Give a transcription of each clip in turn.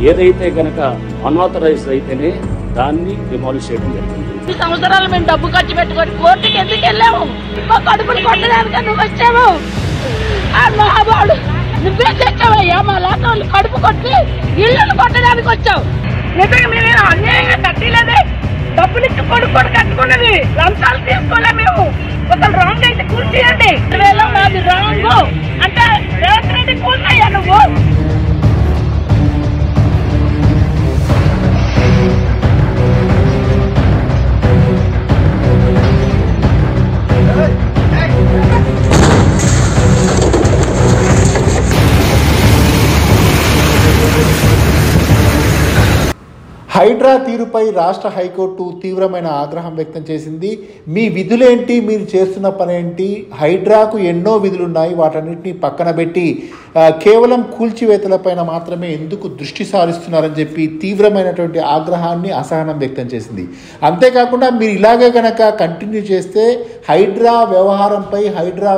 ఏదైతే కనుక అన్ఆథరైజ్డ్ అయితేనే దాన్ని డిమాలిష్ చేయడం జరిగింది. ఈ సంవత్సరాలు మేము డబ్బు ఖర్చు పెట్టుకొని కోర్టుకి ఎందుకు వెళ్ళాము? మా కడుపులు కొట్టడానికి నువ్వు వచ్చావు. ఆ మహాబాడు నువ్వే తెచ్చావయ్యా, మా లాంటి వాళ్ళు కడుపు కొట్టి ఇళ్ళను కొట్టడానికి వచ్చావు. నిజంగా మేము అన్యాయంగా కట్టలేదే, డబ్బులు ఇచ్చి కొడుకు కట్టుకున్నది, లంచాలు తీసుకోలే మేము. ఒకళ్ళు రాంగ్ అయితే కూర్చేయండి, మాది రాంగ్ అంటే రేవంత్ రెడ్డి కూర్చోయ్యా నువ్వు. హైడ్రా తీరుపై రాష్ట్ర హైకోర్టు తీవ్రమైన ఆగ్రహం వ్యక్తం చేసింది. మీ విధులేంటి, మీరు చేస్తున్న పనేంటి? హైడ్రాకు ఎన్నో విధులున్నాయి, వాటన్నిటిని పక్కన పెట్టి కేవలం కూల్చివేతలపైన మాత్రమే ఎందుకు దృష్టి సారిస్తున్నారని చెప్పి తీవ్రమైనటువంటి ఆగ్రహాన్ని, అసహనం వ్యక్తం చేసింది. అంతేకాకుండా మీరు ఇలాగే కనుక కంటిన్యూ చేస్తే హైడ్రా వ్యవహారంపై హైడ్రా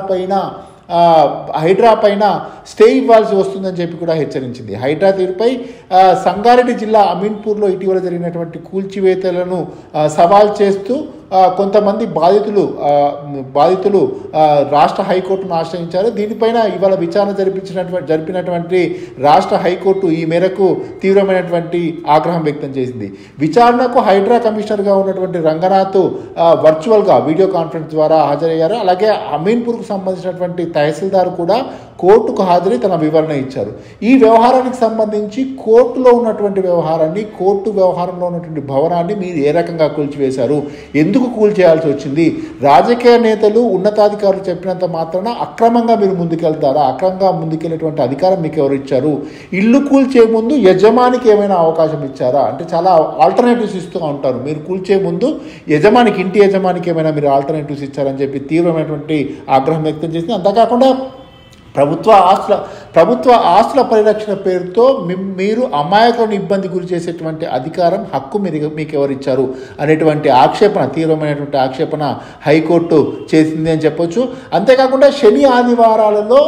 పైన స్టే ఇవ్వాల్సి వస్తుందని చెప్పి కూడా హెచ్చరించింది. హైడ్రా తీరుపై సంగారెడ్డి జిల్లా అమీన్పూర్లో ఇటీవల జరిగినటువంటి కూల్చివేతలను సవాల్ చేస్తూ కొంతమంది బాధితులు రాష్ట్ర హైకోర్టును ఆశ్రయించారు. దీనిపైన ఇవాళ విచారణ జరిపినటువంటి రాష్ట్ర హైకోర్టు ఈ మేరకు తీవ్రమైనటువంటి ఆగ్రహం వ్యక్తం చేసింది. విచారణకు హైడ్రా కమిషనర్గా ఉన్నటువంటి రంగనాథ్ వర్చువల్గా వీడియో కాన్ఫరెన్స్ ద్వారా హాజరయ్యారు. అలాగే అమీన్పూర్కు సంబంధించినటువంటి తహసీల్దార్ కూడా కోర్టుకు హాజరై తన వివరణ ఇచ్చారు. ఈ వ్యవహారానికి సంబంధించి కోర్టులో ఉన్నటువంటి కోర్టు వ్యవహారంలో ఉన్నటువంటి భవనాన్ని మీరు ఏ రకంగా కూల్చివేశారు, ఎందుకు కూల్చేయాల్సి వచ్చింది? రాజకీయ నేతలు, ఉన్నతాధికారులు చెప్పినంత మాత్రాన అక్రమంగా మీరు ముందుకెళ్తారా? అక్రమంగా ముందుకెళ్ళేటువంటి అధికారం మీకు ఎవరు ఇచ్చారు? ఇల్లు కూల్చే ముందు యజమానికి ఏమైనా అవకాశం ఇచ్చారా? అంటే చాలా ఆల్టర్నేటివ్స్ ఇస్తూ ఉంటారు. మీరు కూల్చే ముందు ఇంటి యజమానికి ఏమైనా మీరు ఆల్టర్నేటివ్స్ ఇచ్చారని చెప్పి తీవ్రమైనటువంటి ఆగ్రహం వ్యక్తం చేసింది. అంతేకాకుండా ప్రభుత్వ ఆస్తుల పరిరక్షణ పేరుతో మీరు అమాయకులను ఇబ్బంది గురి చేసేటువంటి అధికారం, హక్కు మీకు ఎవరిచ్చారు అనేటువంటి తీవ్రమైనటువంటి ఆక్షేపణ హైకోర్టు చేసింది అని చెప్పొచ్చు. అంతేకాకుండా శని ఆదివారాలలో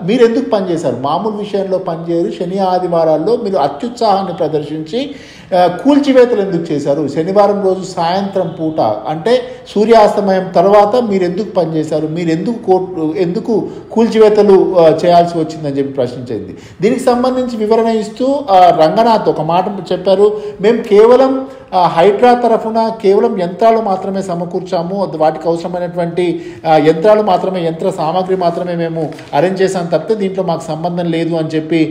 మీరు ఎందుకు పనిచేశారు? మామూలు విషయంలో పనిచేయరు, శని ఆదివారాల్లో మీరు అత్యుత్సాహాన్ని ప్రదర్శించి కూల్చివేతలు ఎందుకు చేశారు? శనివారం రోజు సాయంత్రం పూట అంటే సూర్యాస్తమయం తర్వాత మీరు ఎందుకు పనిచేశారు? మీరు ఎందుకు కూల్చివేతలు చేయాల్సి వచ్చిందని చెప్పి ప్రశ్నించింది. దీనికి సంబంధించి వివరణ ఇస్తూ రంగనాథ్ ఒక మాట చెప్పారు. మేము కేవలం హైడ్రా తరఫున కేవలం యంత్రాలు మాత్రమే సమకూర్చాము, వాటికి అవసరమైనటువంటి యంత్ర సామాగ్రి మాత్రమే మేము అరేంజ్ చేశాం తప్పితే దీంట్లో మాకు సంబంధం లేదు అని చెప్పి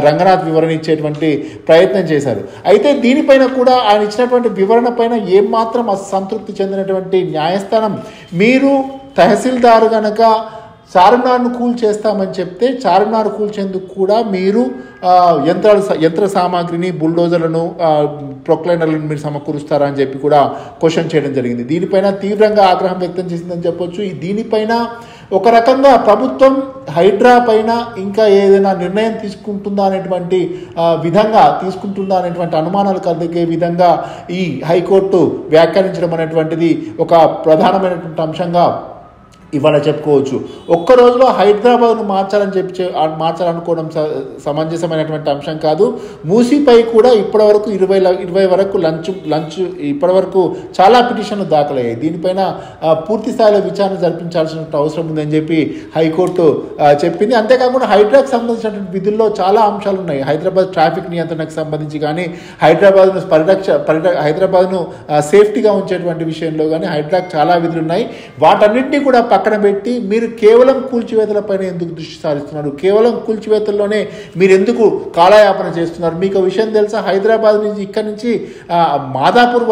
రంగనాథ్ వివరణ ఇచ్చేటువంటి ప్రయత్నం చేశారు. అయితే దీనిపైన కూడా ఆయన ఇచ్చినటువంటి వివరణ పైన ఏమాత్రం అసంతృప్తి చెందినటువంటి న్యాయస్థానం, మీరు తహసీల్దారు గనక చార్మినార్ను కూల్చేస్తామని చెప్తే చార్మినార్ కూల్చేందుకు కూడా మీరు యంత్ర సామాగ్రిని, బుల్డోజర్లను, ప్రొక్లైనర్లను మీరు సమకూరుస్తారా అని చెప్పి కూడా క్వశ్చన్ చేయడం జరిగింది. దీనిపైన తీవ్రంగా ఆగ్రహం వ్యక్తం చేసిందని చెప్పొచ్చు. దీనిపైన ఒక రకంగా ప్రభుత్వం హైడ్రా పైన ఇంకా ఏదైనా నిర్ణయం తీసుకుంటుందా అనేటువంటి అనుమానాలు కలిగే విధంగా ఈ హైకోర్టు వ్యాఖ్యానించడం అనేటువంటిది ఒక ప్రధానమైనటువంటి అంశంగా ఇవాళ చెప్పుకోవచ్చు. ఒక్క రోజులో హైదరాబాద్ను మార్చాలనుకోవడం సమంజసమైనటువంటి అంశం కాదు. మూసీపై కూడా ఇప్పటివరకు 20 వరకు లంచ్ ఇప్పటివరకు చాలా పిటిషన్లు దాఖలయ్యాయి. దీనిపైన పూర్తి స్థాయిలో విచారణ జరిపించాల్సిన అవసరం ఉందని చెప్పి హైకోర్టు చెప్పింది. అంతేకాకుండా హైడ్రాకు సంబంధించినటువంటి విధుల్లో చాలా అంశాలు ఉన్నాయి. హైదరాబాద్ ట్రాఫిక్ నియంత్రణకు సంబంధించి కానీ, హైదరాబాద్ను సేఫ్టీగా ఉంచేటువంటి విషయంలో కానీ హైడ్రాకు చాలా విధులు ఉన్నాయి. వాటన్నింటినీ కూడా పక్కన పెట్టి మీరు కేవలం కూల్చివేతలపైన ఎందుకు దృష్టి సారిస్తున్నారు? కేవలం కూల్చివేతల్లోనే మీరు ఎందుకు కాలయాపన చేస్తున్నారు? మీకు విషయం తెలుసా? హైదరాబాద్ నుంచి ఇక్కడి నుంచి మాదాపూర్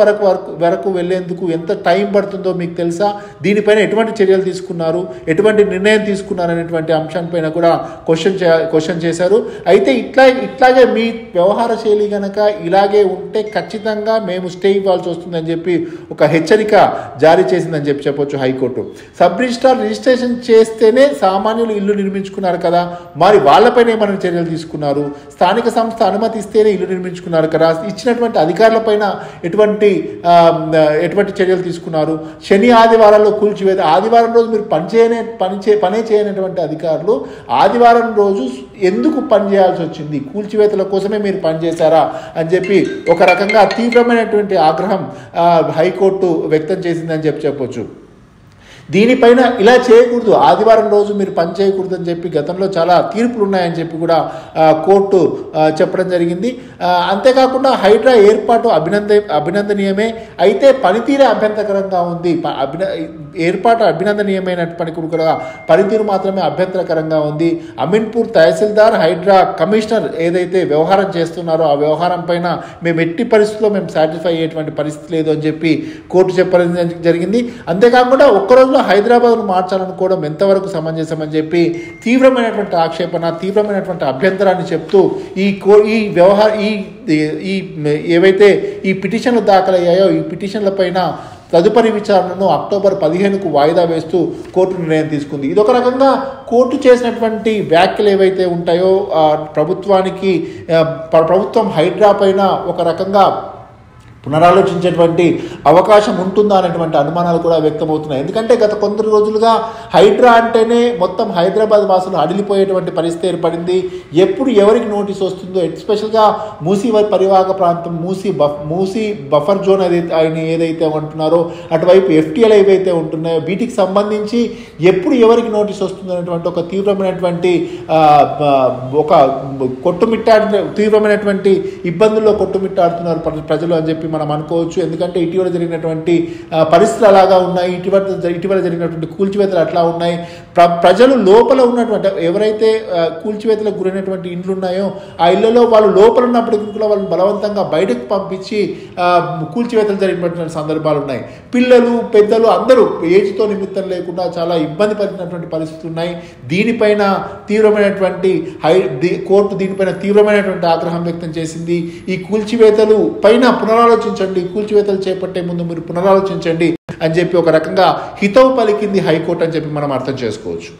వరకు వెళ్లేందుకు ఎంత టైం పడుతుందో మీకు తెలుసా? దీనిపైన ఎటువంటి చర్యలు తీసుకున్నారు, ఎటువంటి నిర్ణయం తీసుకున్నారు అనేటువంటి అంశాలపైన కూడా క్వశ్చన్ చేశారు. అయితే ఇట్లాగే మీ వ్యవహార శైలి కనుక ఇలాగే ఉంటే ఖచ్చితంగా మేము స్టే ఇవ్వాల్సి వస్తుందని చెప్పి ఒక హెచ్చరిక జారీ చేసిందని చెప్పొచ్చు హైకోర్టు. సబ్ రిజిస్ట్రార్ రిజిస్ట్రేషన్ చేస్తేనే సామాన్యులు ఇల్లు నిర్మించుకున్నారు కదా, మరి వాళ్ళపైన ఏమైనా చర్యలు తీసుకున్నారు? స్థానిక సంస్థ అనుమతి ఇస్తేనే ఇల్లు నిర్మించుకున్నారు కదా, ఇచ్చినటువంటి అధికారులపైన ఎటువంటి చర్యలు తీసుకున్నారు? శని ఆదివారాల్లో కూల్చివేత, ఆదివారం రోజు మీరు పనే చేయనటువంటి అధికారులు ఆదివారం రోజు ఎందుకు పని చేయాల్సి వచ్చింది? కూల్చివేతల కోసమే మీరు పనిచేశారా అని చెప్పి ఒక రకంగా తీవ్రమైనటువంటి ఆగ్రహం హైకోర్టు వ్యక్తం చేసిందని చెప్పొచ్చు. దీనిపైన ఇలా చేయకూడదు, ఆదివారం రోజు మీరు పని చేయకూడదు అని చెప్పి గతంలో చాలా తీర్పులు ఉన్నాయని చెప్పి కూడా కోర్టు చెప్పడం జరిగింది. అంతేకాకుండా హైడ్రా ఏర్పాటు అభినందనీయమే, అయితే పనితీరే అభ్యంతరకరంగా ఉంది. ఏర్పాటు అభినందనీయమైనప్పటికీ కూడా పనితీరు మాత్రమే అభ్యంతరకరంగా ఉంది. అమీన్పూర్ తహసీల్దార్ హైడ్రా కమిషనర్ ఏదైతే వ్యవహారం చేస్తున్నారో ఆ వ్యవహారం పైన మేము ఎట్టి పరిస్థితుల్లో మేము సాటిస్ఫై అయ్యేటువంటి పరిస్థితి లేదు అని చెప్పి కోర్టు చెప్పడం జరిగింది. అంతేకాకుండా ఒక్కరోజు హైదరాబాద్ను మార్చాలనుకోవడం ఎంతవరకు సమంజసమని చెప్పి తీవ్రమైనటువంటి ఆక్షేపణ, తీవ్రమైనటువంటి అభ్యంతరాన్ని చెప్తూ ఏవైతే ఈ పిటిషన్లు దాఖలయ్యాయో ఈ పిటిషన్ల పైన తదుపరి విచారణను అక్టోబర్ 15కు వాయిదా వేస్తూ కోర్టు నిర్ణయం తీసుకుంది. ఇదొక రకంగా కోర్టు చేసినటువంటి వ్యాఖ్యలు ఏవైతే ఉంటాయో ప్రభుత్వం హైడ్రా పైన ఒక రకంగా పునరాలోచించేటువంటి అవకాశం ఉంటుందా అనేటువంటి అనుమానాలు కూడా వ్యక్తమవుతున్నాయి. ఎందుకంటే గత కొన్ని రోజులుగా హైడ్రా అంటేనే మొత్తం హైదరాబాద్ వాసులు అడిలిపోయేటువంటి పరిస్థితి ఏర్పడింది. ఎప్పుడు ఎవరికి నోటీస్ వస్తుందో, ఎస్పెషల్గా మూసీ పరివాహక ప్రాంతం, మూసీ బఫర్ జోన్ ఏదైతే అంటున్నారో అటువైపు FTL ఏవైతే ఉంటున్నాయో వీటికి సంబంధించి ఎప్పుడు ఎవరికి నోటీస్ వస్తుందో అనేటువంటి ఒక తీవ్రమైనటువంటి తీవ్రమైనటువంటి ఇబ్బందుల్లో కొట్టుమిట్టాడుతున్నారు ప్రజలు అని చెప్పి మనం అనుకోవచ్చు. ఎందుకంటే ఇటీవల జరిగినటువంటి పరిస్థితులు అలాగా ఉన్నాయి, ఇటీవల జరిగినటువంటి కూల్చివేతలు అట్లా ఉన్నాయి. ప్రజలు లోపల ఉన్నటువంటి ఎవరైతే కూల్చివేతలకు గురైనటువంటి ఇండ్లు ఉన్నాయో ఆ ఇళ్లలో వాళ్ళు లోపల ఉన్నప్పటికీ కూడా వాళ్ళని బలవంతంగా బయటకు పంపించి కూల్చివేతలు జరిగినటువంటి సందర్భాలు ఉన్నాయి. పిల్లలు పెద్దలు అందరూ ఏజ్తో నిమిత్తం లేకుండా చాలా ఇబ్బంది పడినటువంటి పరిస్థితులు ఉన్నాయి. దీనిపైన తీవ్రమైనటువంటి కోర్టు దీనిపైన తీవ్రమైనటువంటి ఆగ్రహం వ్యక్తం చేసింది. ఈ కూల్చివేతలు పైన పునరాలోచించండి, కూల్చివేతలు చేపట్టే ముందు మీరు పునరాలోచించండి అని చెప్పి ఒక రకంగా హితవు పలికింది హైకోర్టు అని చెప్పి మనం అర్థం చేసుకోవచ్చు.